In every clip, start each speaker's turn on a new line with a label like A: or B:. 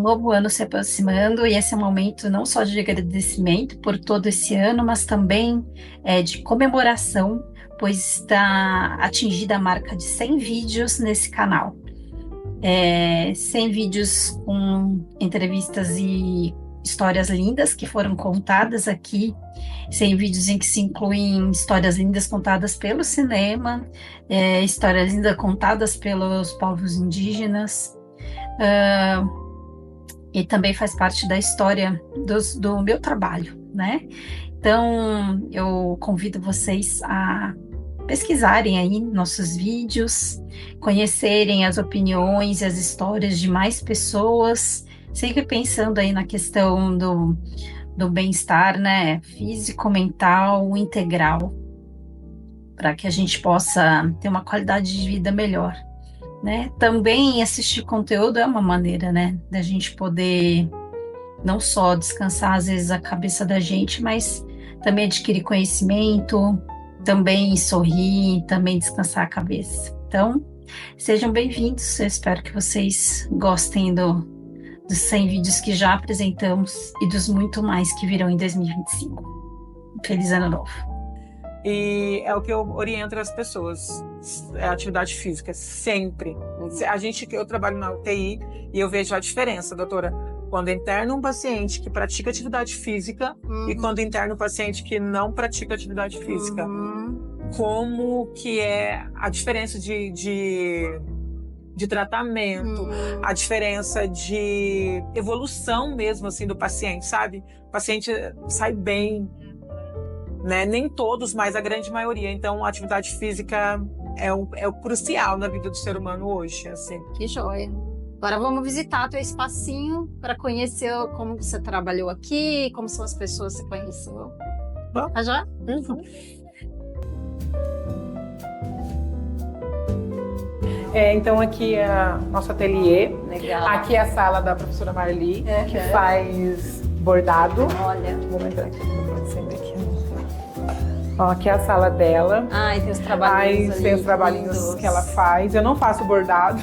A: novo ano se aproximando e esse é um momento não só de agradecimento por todo esse ano, mas também de comemoração, pois está atingida a marca de 100 vídeos nesse canal. 100 vídeos com entrevistas e histórias lindas que foram contadas aqui, 100 vídeos em que se incluem histórias lindas contadas pelo cinema, histórias lindas contadas pelos povos indígenas, e também faz parte da história do meu trabalho, né? Então, eu convido vocês a pesquisarem aí nossos vídeos, conhecerem as opiniões e as histórias de mais pessoas, sempre pensando aí na questão do bem-estar, né, físico, mental, integral, para que a gente possa ter uma qualidade de vida melhor, né? Também assistir conteúdo é uma maneira, né, da gente poder não só descansar às vezes a cabeça da gente, mas também adquirir conhecimento, também sorrir, também descansar a cabeça. Então, sejam bem-vindos. Eu espero que vocês gostem dos 100 vídeos que já apresentamos e dos muito mais que virão em 2025. Feliz Ano Novo.
B: E é o que eu oriento as pessoas, é a atividade física, sempre. Eu trabalho na UTI e eu vejo a diferença, doutora, quando interna um paciente que pratica atividade física e quando interna um paciente que não pratica atividade física. Como que é a diferença de tratamento, a diferença de evolução mesmo assim do paciente, sabe? O paciente sai bem, né? Nem todos, mas a grande maioria. Então, a atividade física é o crucial na vida do ser humano hoje, assim.
C: Que joia. Agora vamos visitar teu espacinho para conhecer como você trabalhou aqui, como são as pessoas que você conheceu.
B: Bom.
C: Tá já?
B: Então aqui é nosso ateliê.
C: Legal.
B: Aqui é a sala da professora Marli, que faz bordado.
C: Olha.
B: Vou entrar aqui, sempre aqui. Ó, aqui é a sala dela.
C: Ai, tem os trabalhinhos ali,
B: tem os trabalhinhos
C: lindos.
B: que ela faz. Eu não faço bordado,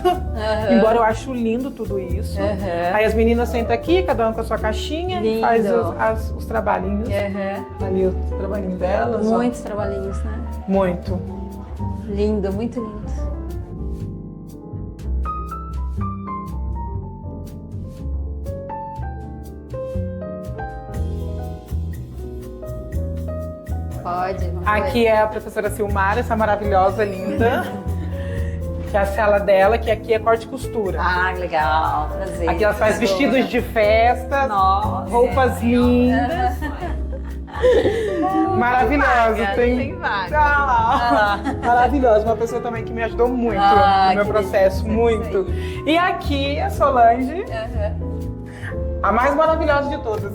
B: embora eu acho lindo tudo isso. Aí as meninas sentam aqui, cada uma com a sua caixinha,
C: Lindo.
B: faz os trabalhinhos. Ali os trabalhinhos delas.
C: Muitos trabalhinhos, né?
B: Muito.
C: Lindo, muito lindo. Pode.
B: Aqui é a professora Silmara, essa maravilhosa, linda. Que é a sala dela, que aqui é corte e costura.
C: Ah, legal. Prazer.
B: Aqui ela faz vestidos de festa,
C: Nossa,
B: roupas lindas. Maravilhosa.
C: Tem vaga.
B: Maravilhosa. Uma pessoa também que me ajudou muito no meu processo, muito. E aqui a Solange, a mais maravilhosa de todas.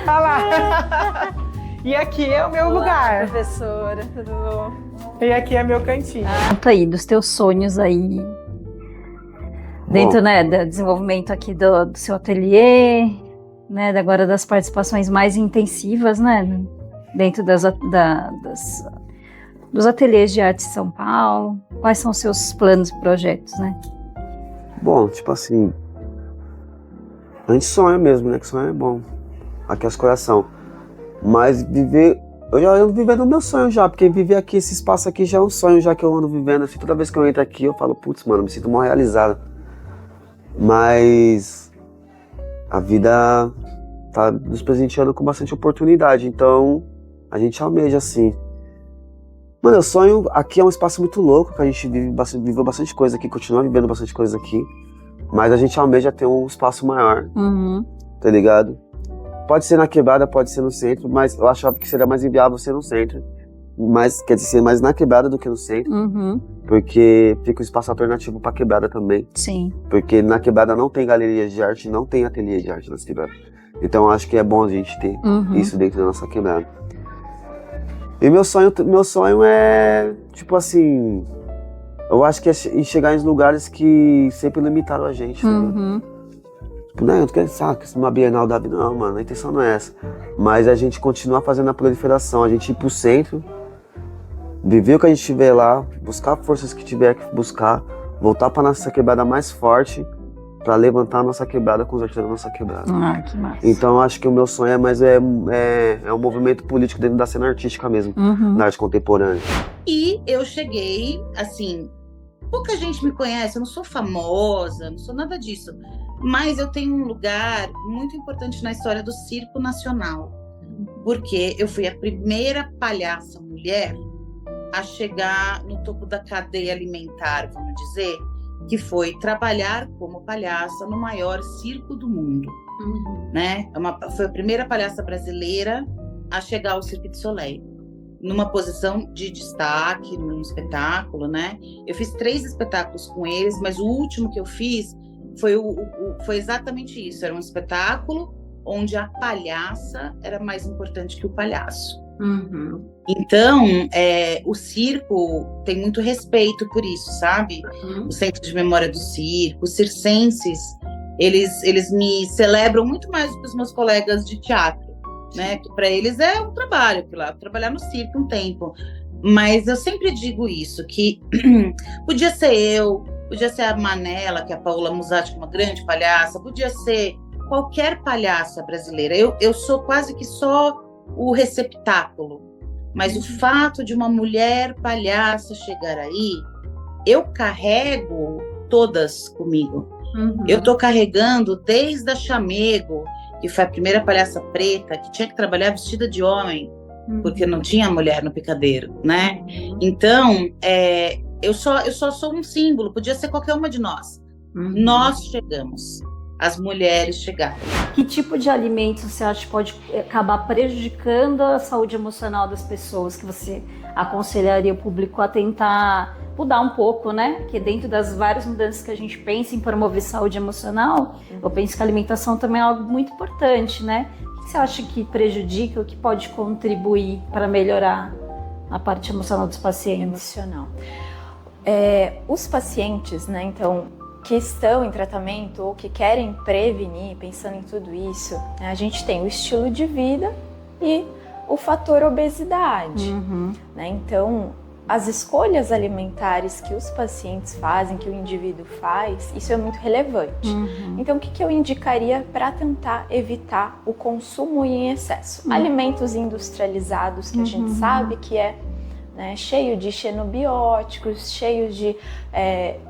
B: Olha lá. E aqui é o meu lugar.
C: Professora, tudo bom?
B: E aqui é meu cantinho.
A: Conta aí dos teus sonhos aí, dentro, né, do desenvolvimento aqui do seu ateliê, né, agora das participações mais intensivas, né, dentro dos ateliês de arte de São Paulo. Quais são os seus planos e projetos, né?
D: Bom, tipo assim, a gente sonha mesmo, né, que sonho é bom, aquece o coração. Mas eu já ando vivendo o meu sonho já, porque viver aqui, esse espaço aqui já é um sonho já que eu ando vivendo. Assim, toda vez que eu entro aqui eu falo, putz, mano, me sinto mal realizado. Mas a vida tá nos presenteando com bastante oportunidade, então a gente almeja assim. Mano, eu sonho, aqui é um espaço muito louco, que a gente viveu bastante coisa aqui, continua vivendo bastante coisa aqui, mas a gente almeja ter um espaço maior, tá ligado? Pode ser na quebrada, pode ser no centro, mas eu achava que seria mais inviável ser no centro. Mas, quer dizer, ser mais na quebrada do que no centro. Porque fica um espaço alternativo pra quebrada também.
A: Sim.
D: Porque na quebrada não tem galerias de arte, não tem ateliê de arte nas quebradas. Então eu acho que é bom a gente ter isso dentro da nossa quebrada. E meu sonho é, tipo assim, eu acho que é chegar em lugares que sempre limitaram a gente, né? Tipo, não, eu não quero uma Bienal da vida, não, mano, a intenção não é essa. Mas a gente continuar fazendo a proliferação, a gente ir pro centro, viver o que a gente tiver lá, buscar forças que tiver que buscar, voltar pra nossa quebrada mais forte pra levantar a nossa quebrada com os artistas da nossa quebrada.
A: Ah, que massa.
D: Então acho que o meu sonho é um movimento político dentro da cena artística mesmo, na arte contemporânea.
E: E eu cheguei, assim, pouca gente me conhece, eu não sou famosa, não sou nada disso, mas eu tenho um lugar muito importante na história do circo nacional, porque eu fui a primeira palhaça mulher a chegar no topo da cadeia alimentar, vamos dizer, que foi trabalhar como palhaça no maior circo do mundo, né? Foi a primeira palhaça brasileira a chegar ao Cirque du Soleil, numa posição de destaque, num espetáculo, né? Eu fiz 3 espetáculos com eles, mas o último que eu fiz foi exatamente isso, era um espetáculo onde a palhaça era mais importante que o palhaço. Então, o circo tem muito respeito por isso, sabe? O Centro de Memória do Circo, os circenses, eles me celebram muito mais do que os meus colegas de teatro, né? Que para eles é um trabalho, trabalhar no circo um tempo. Mas eu sempre digo isso, que podia ser eu, podia ser a Manela, que é a Paola Musatti, que é uma grande palhaça, podia ser qualquer palhaça brasileira. Eu sou quase que só o receptáculo, mas o fato de uma mulher palhaça chegar aí, eu carrego todas comigo. Eu estou carregando desde a Chamego, que foi a primeira palhaça preta, que tinha que trabalhar vestida de homem, porque não tinha mulher no picadeiro, né? Então, eu só sou um símbolo, podia ser qualquer uma de nós. Nós chegamos. As mulheres chegaram.
A: Que tipo de alimentos você acha que pode acabar prejudicando a saúde emocional das pessoas, que você aconselharia o público a tentar mudar um pouco, né? Porque dentro das várias mudanças que a gente pensa em promover saúde emocional, eu penso que a alimentação também é algo muito importante, né? O que você acha que prejudica ou que pode contribuir para melhorar a parte emocional dos pacientes?
F: Os pacientes, né, então, que estão em tratamento ou que querem prevenir, pensando em tudo isso, né, a gente tem o estilo de vida e o fator obesidade. Né? Então, as escolhas alimentares que os pacientes fazem, que o indivíduo faz, isso é muito relevante. Então, o que eu indicaria para tentar evitar o consumo em excesso? Alimentos industrializados, que a gente sabe que é, né, cheio de xenobióticos, cheio de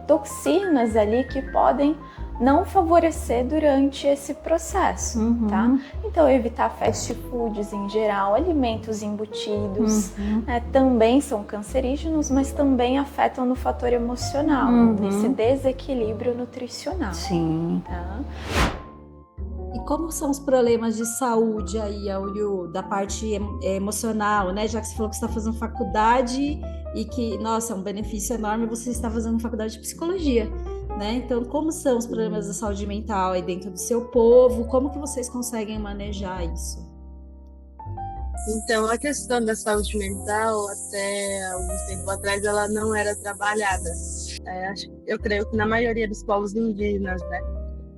F: toxinas ali que podem não favorecer durante esse processo, tá? Então, evitar fast foods em geral, alimentos embutidos, né, também são cancerígenos, mas também afetam no fator emocional, nesse desequilíbrio nutricional.
A: Sim.
F: Tá?
G: E como são os problemas de saúde aí, Aureo, da parte emocional, né? Já que você falou que você está fazendo faculdade e que, nossa, é um benefício enorme você está fazendo faculdade de psicologia, né? Então, como são os problemas da saúde mental aí dentro do seu povo? Como que vocês conseguem manejar isso?
H: Então, a questão da saúde mental, até algum tempo atrás, ela não era trabalhada. Eu creio que na maioria dos povos indígenas, né?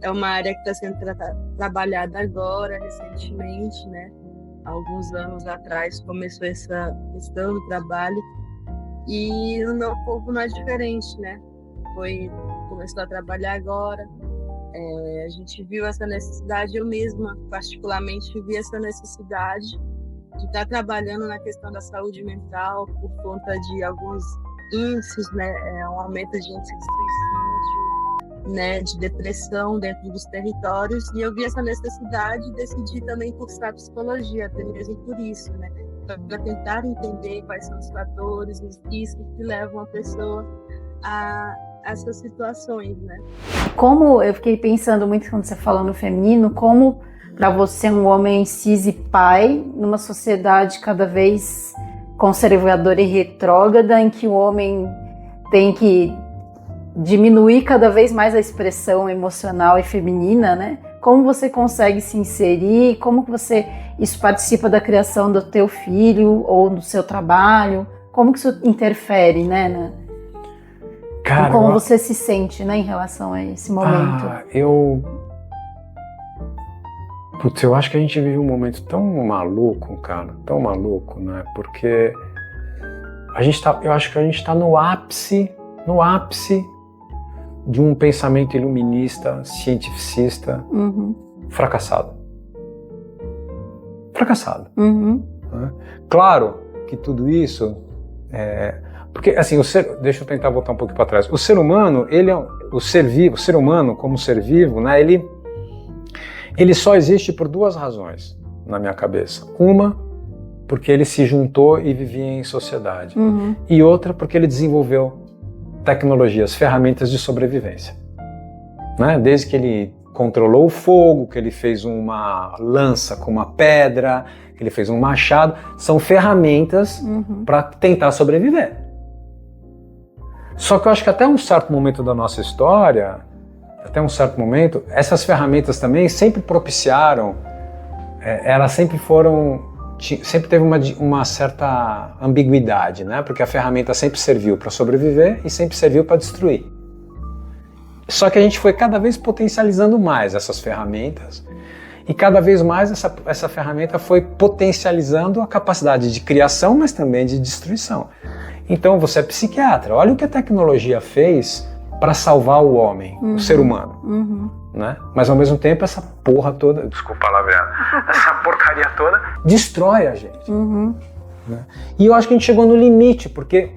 H: É uma área que está sendo trabalhada agora, recentemente, né? Há alguns anos atrás começou essa questão do trabalho. E no meu povo não é diferente, né? Começou a trabalhar agora. A gente viu essa necessidade, eu mesma, particularmente, vi essa necessidade de estar trabalhando na questão da saúde mental por conta de alguns índices, né? Um aumento de índice de suicídio, né, de depressão dentro dos territórios, e eu vi essa necessidade e decidi também cursar psicologia, até mesmo por isso, né, para tentar entender quais são os fatores, os riscos que levam a pessoa a essas situações, né.
A: Como eu fiquei pensando muito quando você falou no feminino, como para você um homem cis e pai, numa sociedade cada vez conservadora e retrógrada, em que o homem tem que diminuir cada vez mais a expressão emocional e feminina, né? Como você consegue se inserir? Como que isso participa da criação do teu filho ou do seu trabalho? Como que isso interfere, né?
I: Cara,
A: como você se sente, né, em relação a esse momento?
I: Eu acho que a gente vive um momento tão maluco, cara, tão maluco, né? Porque eu acho que a gente tá no ápice de um pensamento iluminista, cientificista, fracassado. Fracassado. Né? Claro que tudo isso porque assim, deixa eu tentar voltar um pouco para trás. O ser humano, ele é o ser humano como ser vivo, né? Ele só existe por duas razões na minha cabeça. Uma, porque ele se juntou e vivia em sociedade. E outra, porque ele desenvolveu tecnologias, ferramentas de sobrevivência. Né? Desde que ele controlou o fogo, que ele fez uma lança com uma pedra, que ele fez um machado, são ferramentas para tentar sobreviver. Só que eu acho que até um certo momento da nossa história, essas ferramentas também sempre propiciaram, elas sempre teve uma certa ambiguidade, né? Porque a ferramenta sempre serviu para sobreviver e sempre serviu para destruir. Só que a gente foi cada vez potencializando mais essas ferramentas e cada vez mais essa ferramenta foi potencializando a capacidade de criação, mas também de destruição. Então você é psiquiatra, olha o que a tecnologia fez para salvar o homem, o ser humano. Né? Mas ao mesmo tempo essa porra toda, desculpa a palavra, essa porcaria toda destrói a gente. Né? E eu acho que a gente chegou no limite, porque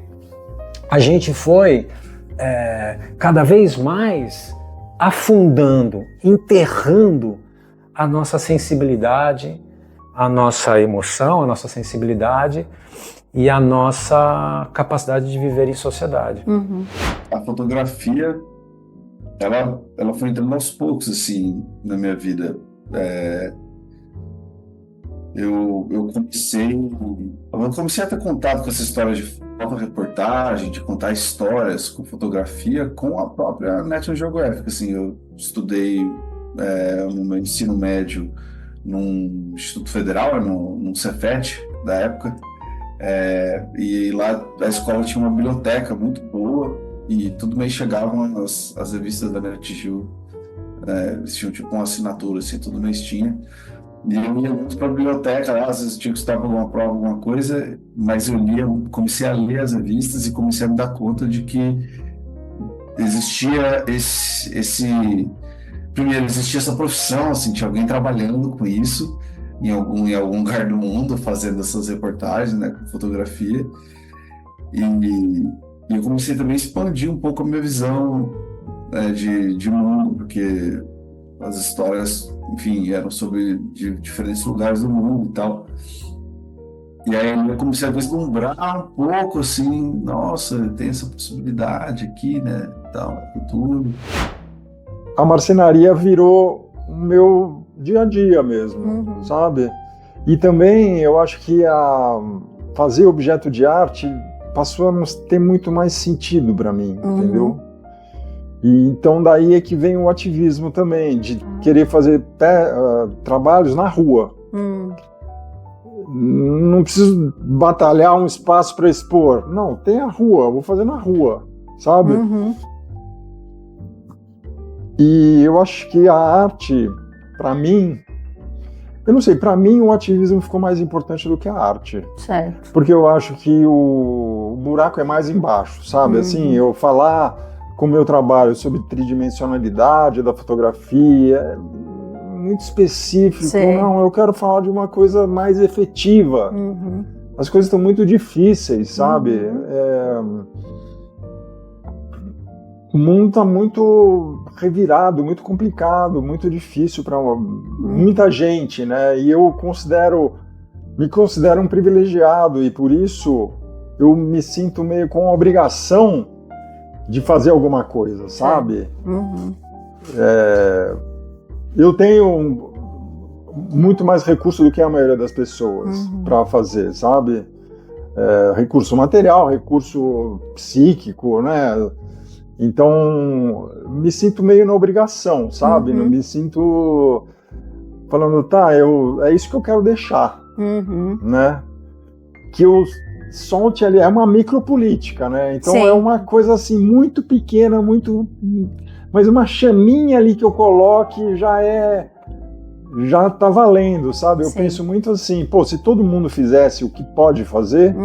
I: a gente foi cada vez mais afundando, enterrando a nossa sensibilidade, a nossa emoção, a nossa sensibilidade e a nossa capacidade de viver em sociedade.
J: A fotografia, ela foi entrando aos poucos, assim, na minha vida. Eu comecei a ter contato com essa história de fotoreportagem, de contar histórias com fotografia, com a própria National Geographic. Assim, eu estudei no meu ensino médio num Instituto Federal, num Cefet da época, e lá a escola tinha uma biblioteca muito boa e todo mês chegavam as revistas da Nat Geo, eles tinham tipo uma assinatura, assim, todo mês tinha. E eu ia muito para a biblioteca, lá, às vezes tinha que estudar para alguma prova, alguma coisa, mas comecei a ler as revistas e comecei a me dar conta de que existia primeiro, existia essa profissão, assim, tinha alguém trabalhando com isso em algum lugar do mundo, fazendo essas reportagens, né, com fotografia. E eu comecei também a expandir um pouco a minha visão de mundo, porque as histórias, enfim, eram sobre diferentes lugares do mundo e tal. E aí eu comecei a vislumbrar um pouco, assim, nossa, tem essa possibilidade aqui, né, tal, futuro.
K: A marcenaria virou o meu dia a dia mesmo, sabe? E também eu acho que fazer objeto de arte passou a ter muito mais sentido para mim, entendeu? E então daí é que vem o ativismo também, de querer fazer trabalhos na rua. Não preciso batalhar um espaço para expor. Não, tem a rua, vou fazer na rua, sabe? E eu acho que a arte, para mim, eu não sei, para mim o ativismo ficou mais importante do que a arte.
C: Certo.
K: Porque eu acho que o buraco é mais embaixo, sabe? Assim, eu falar com o meu trabalho sobre tridimensionalidade da fotografia, é muito específico.
C: Sim.
K: Não, eu quero falar de uma coisa mais efetiva. As coisas estão muito difíceis, sabe? O mundo está muito revirado, muito complicado, muito difícil para muita gente, né? E eu me considero um privilegiado e por isso eu me sinto meio com a obrigação de fazer alguma coisa, sabe? Eu tenho muito mais recurso do que a maioria das pessoas para fazer, sabe? Recurso material, recurso psíquico, né? Então, me sinto meio na obrigação, sabe? Não me sinto falando, tá, é isso que eu quero deixar, né? Que eu solte ali, é uma micropolítica, né? Então é uma coisa assim, muito pequena, mas uma chaminha ali que eu coloque já tá valendo, sabe? Eu penso muito assim, pô, se todo mundo fizesse o que pode fazer,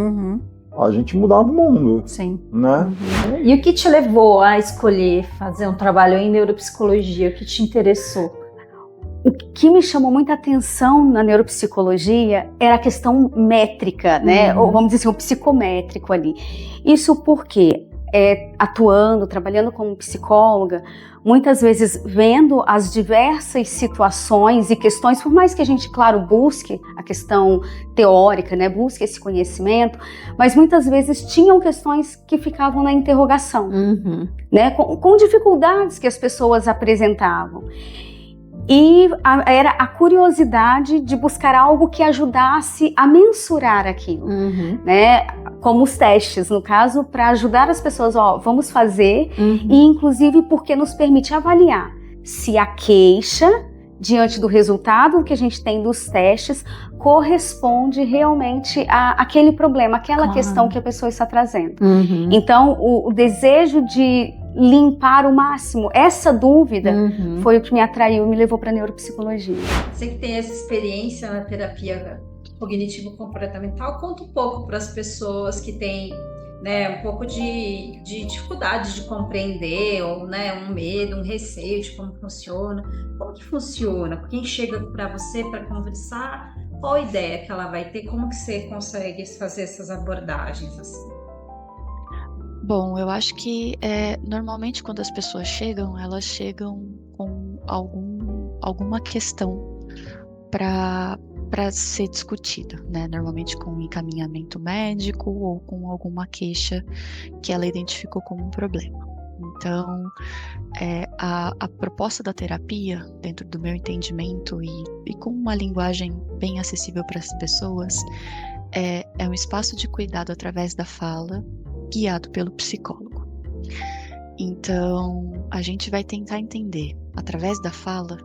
K: a gente mudava o mundo.
G: Sim.
K: Né?
G: E o que te levou a escolher fazer um trabalho em neuropsicologia? O que te interessou?
L: O que me chamou muita atenção na neuropsicologia era a questão métrica, né? Ou vamos dizer assim, o psicométrico ali. Isso porque, atuando, trabalhando como psicóloga, muitas vezes vendo as diversas situações e questões, por mais que a gente, claro, busque a questão teórica, né? Busque esse conhecimento, mas muitas vezes tinham questões que ficavam na interrogação, né? Com dificuldades que as pessoas apresentavam. E era a curiosidade de buscar algo que ajudasse a mensurar aquilo, né? Como os testes, no caso, para ajudar as pessoas, vamos fazer, e inclusive porque nos permite avaliar se a queixa, diante do resultado que a gente tem dos testes, corresponde realmente àquele problema, àquela questão que a pessoa está trazendo. Então, o desejo de limpar o máximo essa dúvida foi o que me atraiu e me levou para a neuropsicologia.
G: Você que tem essa experiência na terapia cognitivo-comportamental, conta um pouco para as pessoas que têm, né, um pouco de dificuldade de compreender, ou, né, um medo, um receio de como funciona. Como que funciona? Quem chega para você para conversar, qual a ideia que ela vai ter? Como que você consegue fazer essas abordagens assim?
M: Bom, eu acho que normalmente quando as pessoas chegam, elas chegam com alguma questão para ser discutida, né? Normalmente com um encaminhamento médico ou com alguma queixa que ela identificou como um problema. Então, a proposta da terapia, dentro do meu entendimento e com uma linguagem bem acessível para as pessoas, é um espaço de cuidado através da fala, guiado pelo psicólogo. Então, a gente vai tentar entender, através da fala,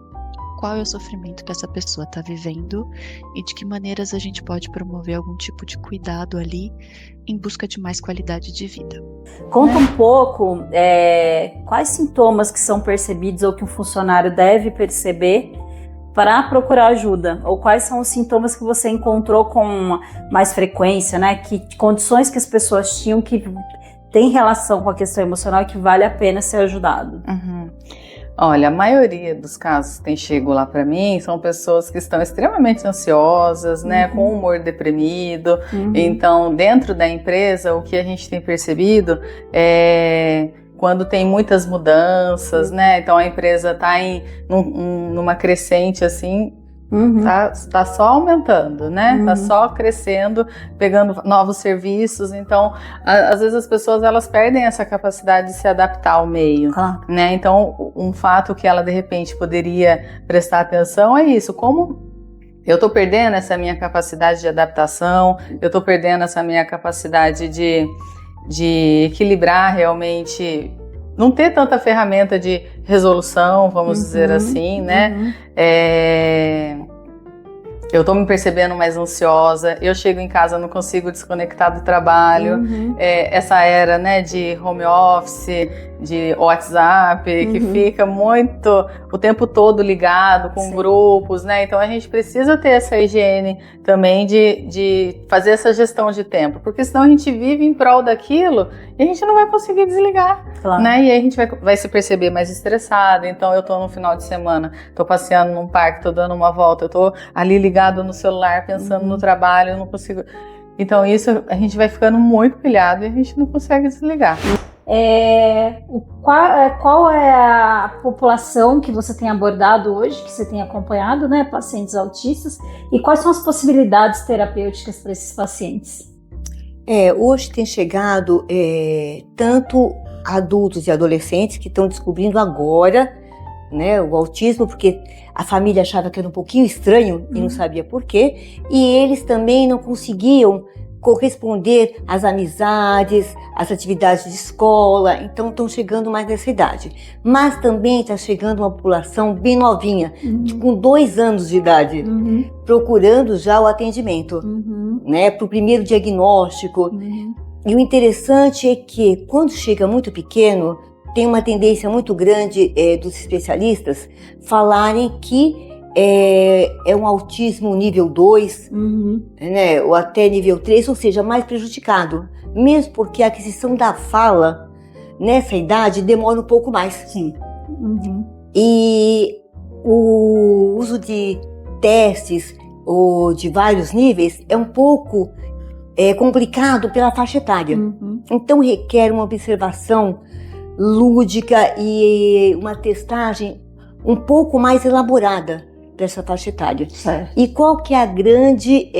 M: qual é o sofrimento que essa pessoa está vivendo e de que maneiras a gente pode promover algum tipo de cuidado ali em busca de mais qualidade de vida.
G: Conta um pouco quais sintomas que são percebidos ou que um funcionário deve perceber para procurar ajuda, ou quais são os sintomas que você encontrou com mais frequência, né? Que condições que as pessoas tinham que tem relação com a questão emocional e que vale a pena ser ajudado.
N: Olha, a maioria dos casos que tem chego lá para mim são pessoas que estão extremamente ansiosas, né, com humor deprimido. Então, dentro da empresa, o que a gente tem percebido é quando tem muitas mudanças, né? Então a empresa está numa crescente assim, tá só aumentando, né? Tá só crescendo, pegando novos serviços. Então, às vezes as pessoas elas perdem essa capacidade de se adaptar ao meio, né? Então, um fato que ela de repente poderia prestar atenção é isso, como eu estou perdendo essa minha capacidade de adaptação, eu estou perdendo essa minha capacidade de equilibrar realmente, não ter tanta ferramenta de resolução, vamos dizer assim, né? Eu tô me percebendo mais ansiosa, eu chego em casa, não consigo desconectar do trabalho, essa era, né, de home office, de WhatsApp, que fica muito, o tempo todo ligado com grupos, né, então a gente precisa ter essa higiene também de fazer essa gestão de tempo, porque senão a gente vive em prol daquilo e a gente não vai conseguir desligar, né, e aí a gente vai se perceber mais estressado. Então eu tô no final de semana, tô passeando num parque, tô dando uma volta, eu tô ali ligado no celular, pensando no trabalho, eu não consigo. Então isso, a gente vai ficando muito pilhado e a gente não consegue desligar.
G: Qual é a população que você tem abordado hoje, que você tem acompanhado, né, pacientes autistas, e quais são as possibilidades terapêuticas para esses pacientes?
O: Hoje tem chegado tanto adultos e adolescentes que estão descobrindo agora, né, o autismo, porque a família achava que era um pouquinho estranho e não sabia por quê, e eles também não conseguiam corresponder às amizades, às atividades de escola, então estão chegando mais nessa idade. Mas também está chegando uma população bem novinha, com 2 anos de idade, procurando já o atendimento, né, para o primeiro diagnóstico. E o interessante é que quando chega muito pequeno, tem uma tendência muito grande dos especialistas falarem que é um autismo nível 2, né, ou até nível 3, ou seja, mais prejudicado. Mesmo porque a aquisição da fala nessa idade demora um pouco mais.
L: Sim.
O: E o uso de testes ou de vários níveis é um pouco complicado pela faixa etária. Então requer uma observação lúdica e uma testagem um pouco mais elaborada dessa faixa etária.
L: Certo.
O: E qual que é a grande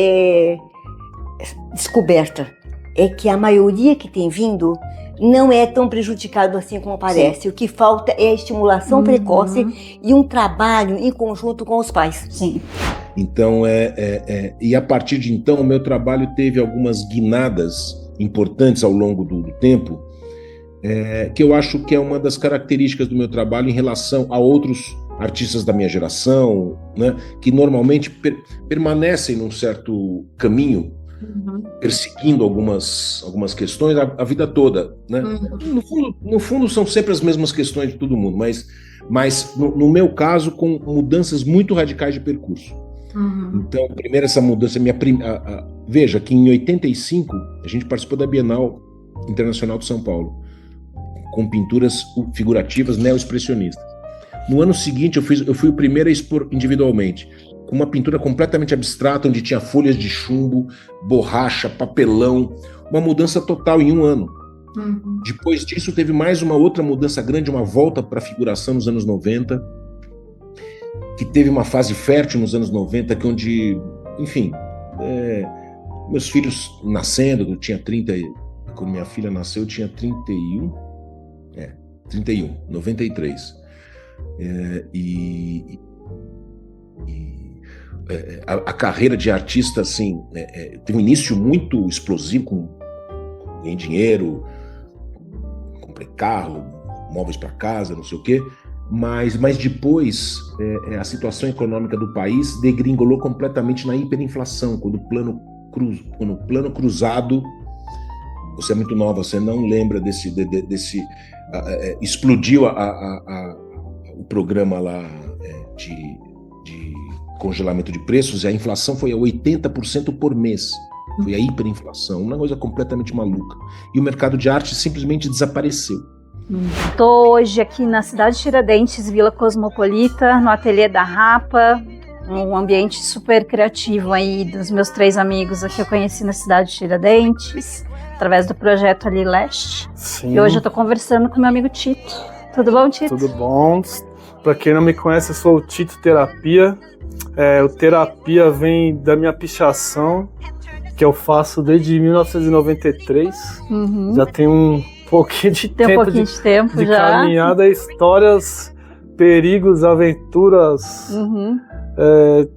O: descoberta? É que a maioria que tem vindo não é tão prejudicado assim como parece. Sim. O que falta é a estimulação precoce e um trabalho em conjunto com os pais.
L: Sim.
P: Então, e a partir de então, o meu trabalho teve algumas guinadas importantes ao longo do tempo, que eu acho que é uma das características do meu trabalho em relação a outros artistas da minha geração, né, que normalmente permanecem num certo caminho, perseguindo algumas questões a vida toda, né? No fundo são sempre as mesmas questões de todo mundo, mas no meu caso com mudanças muito radicais de percurso. Então, primeiro essa mudança, veja que em 85 a gente participou da Bienal Internacional de São Paulo, com pinturas figurativas neo-expressionistas. No ano seguinte eu fui o primeiro a expor individualmente, com uma pintura completamente abstrata, onde tinha folhas de chumbo, borracha, papelão, uma mudança total em um ano. Depois disso teve mais uma outra mudança grande, uma volta para a figuração nos anos 90, que teve uma fase fértil nos anos 90, que onde, enfim, meus filhos nascendo, eu tinha 30, quando minha filha nasceu eu tinha 31, 93. A carreira de artista assim, teve um início muito explosivo, ganhei dinheiro, comprei carro, móveis para casa, não sei o quê, mas depois a situação econômica do país degringolou completamente na hiperinflação, quando o plano cruzado, você é muito nova, você não lembra desse explodiu o programa lá de congelamento de preços, e a inflação foi a 80% por mês. Foi a hiperinflação, uma coisa completamente maluca. E o mercado de arte simplesmente desapareceu.
A: Estou hoje aqui na cidade de Tiradentes, Vila Cosmopolita, no ateliê da Rapa, um ambiente super criativo aí dos meus 3 amigos aqui que eu conheci na cidade de Tiradentes, através do projeto Ali Leste.
Q: Sim.
A: E hoje eu estou conversando com meu amigo Tito. Tudo bom, Tito?
Q: Tudo bom. Para quem não me conhece, eu sou o Tito Terapia. O terapia vem da minha pichação, que eu faço desde 1993. Já tem um pouquinho de tempo de caminhada, histórias, perigos, aventuras,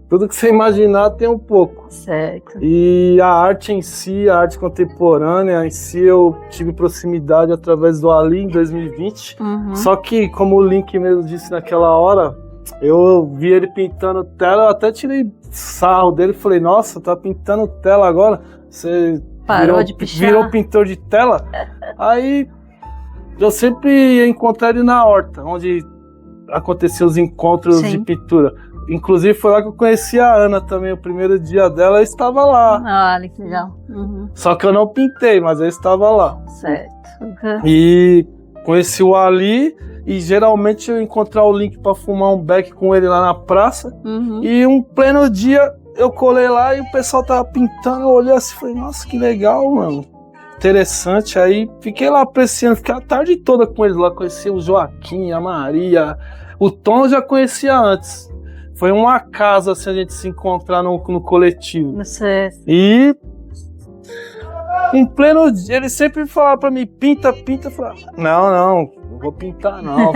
Q: tudo que você imaginar tem um pouco.
A: Certo.
Q: E a arte em si, a arte contemporânea em si, eu tive proximidade através do Ali em 2020. Só que, como o Link mesmo disse naquela hora, eu vi ele pintando tela, eu até tirei sarro dele e falei, nossa, tá pintando tela agora? Você virou pintor de tela? Aí eu sempre ia encontrar ele na horta, onde aconteciam os encontros de pintura. Inclusive foi lá que eu conheci a Ana também, o primeiro dia dela eu estava lá.
A: Olha que legal.
Q: Só que eu não pintei, mas eu estava lá.
A: Certo.
Q: E conheci o Ali, e geralmente eu encontrar o Link para fumar um beck com ele lá na praça. E um pleno dia eu colei lá e o pessoal tava pintando, eu olhei assim e falei, nossa, que legal, mano. Interessante. Aí fiquei lá apreciando, fiquei a tarde toda com eles lá, conheci o Joaquim, a Maria, o Tom eu já conhecia antes. Foi um acaso assim a gente se encontrar no coletivo. E em pleno dia, ele sempre falava pra mim, pinta, eu falava, não vou pintar não,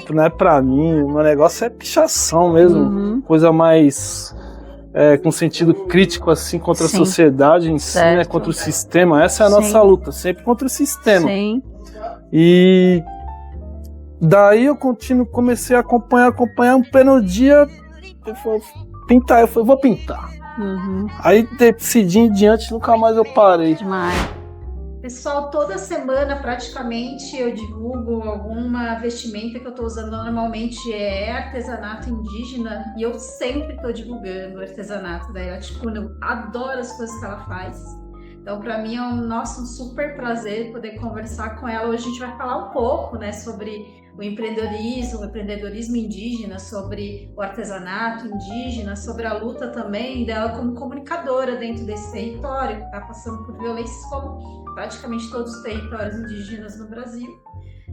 Q: não é pra mim, o meu negócio é pichação mesmo, coisa mais com sentido crítico assim contra a sociedade em si, né, contra o sistema, essa é a nossa luta, sempre contra o sistema. E daí eu comecei a acompanhar, um pleno dia, eu falei, pintar, eu falei, vou pintar. Aí desse dia em diante nunca mais eu parei.
G: Pessoal, toda semana praticamente eu divulgo alguma vestimenta que eu estou usando. Normalmente é artesanato indígena e eu sempre estou divulgando o artesanato da Yatikuna. Eu adoro as coisas que ela faz. Então, para mim é um super prazer poder conversar com ela. Hoje a gente vai falar um pouco, né, sobre o empreendedorismo indígena, sobre o artesanato indígena, sobre a luta também dela como comunicadora dentro desse território que está passando por violências como praticamente todos os territórios indígenas no Brasil,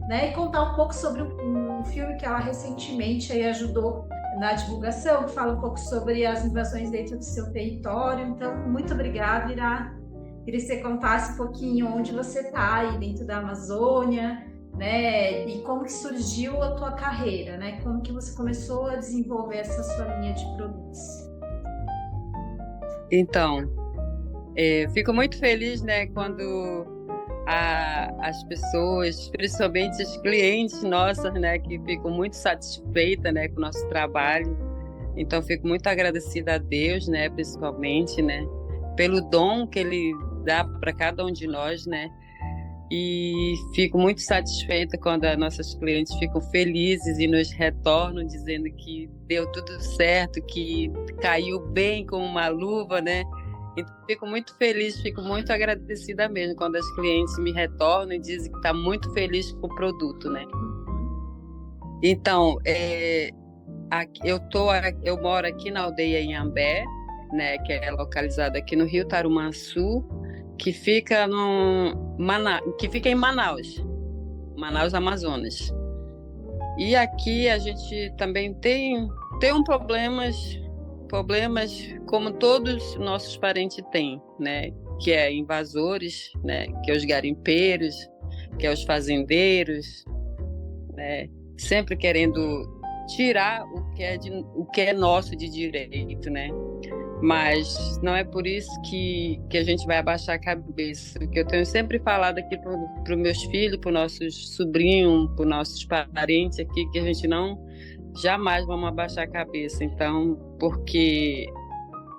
G: né? E contar um pouco sobre um filme que ela recentemente aí ajudou na divulgação, que fala um pouco sobre as invasões dentro do seu território. Então, muito obrigada, Irá. Queria que você contasse um pouquinho onde você está aí dentro da Amazônia, né? E como que surgiu a tua carreira, né? Como que você começou a desenvolver essa sua linha de produtos?
R: Então, fico muito feliz, né, quando as pessoas, principalmente os clientes nossos, né, que ficam muito satisfeitas, né, com o nosso trabalho. Então, fico muito agradecida a Deus, né, principalmente, né, pelo dom que Ele dá para cada um de nós, né. E fico muito satisfeita quando as nossas clientes ficam felizes e nos retornam dizendo que deu tudo certo, que caiu bem como uma luva, né? Então, fico muito feliz, fico muito agradecida mesmo quando as clientes me retornam e dizem que está muito feliz com o produto, né? Então, eu moro aqui na aldeia Inhambé, né? Que é localizada aqui no Rio Tarumançu, que fica em Manaus, Amazonas. E aqui a gente também tem problemas como todos os nossos parentes têm, né? Que é invasores, né? Que é os garimpeiros, que é os fazendeiros, né? Sempre querendo tirar o que é nosso de direito, né? Mas não é por isso que a gente vai abaixar a cabeça. O que eu tenho sempre falado aqui para os meus filhos, para os nossos sobrinhos, para os nossos parentes aqui, que a gente jamais vamos abaixar a cabeça. Então, porque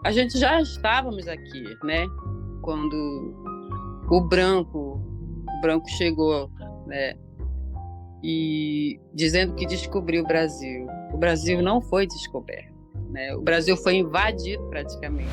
R: a gente já estávamos aqui, né? Quando o branco chegou, né? E dizendo que descobriu o Brasil. O Brasil não foi descoberto. O Brasil foi invadido praticamente.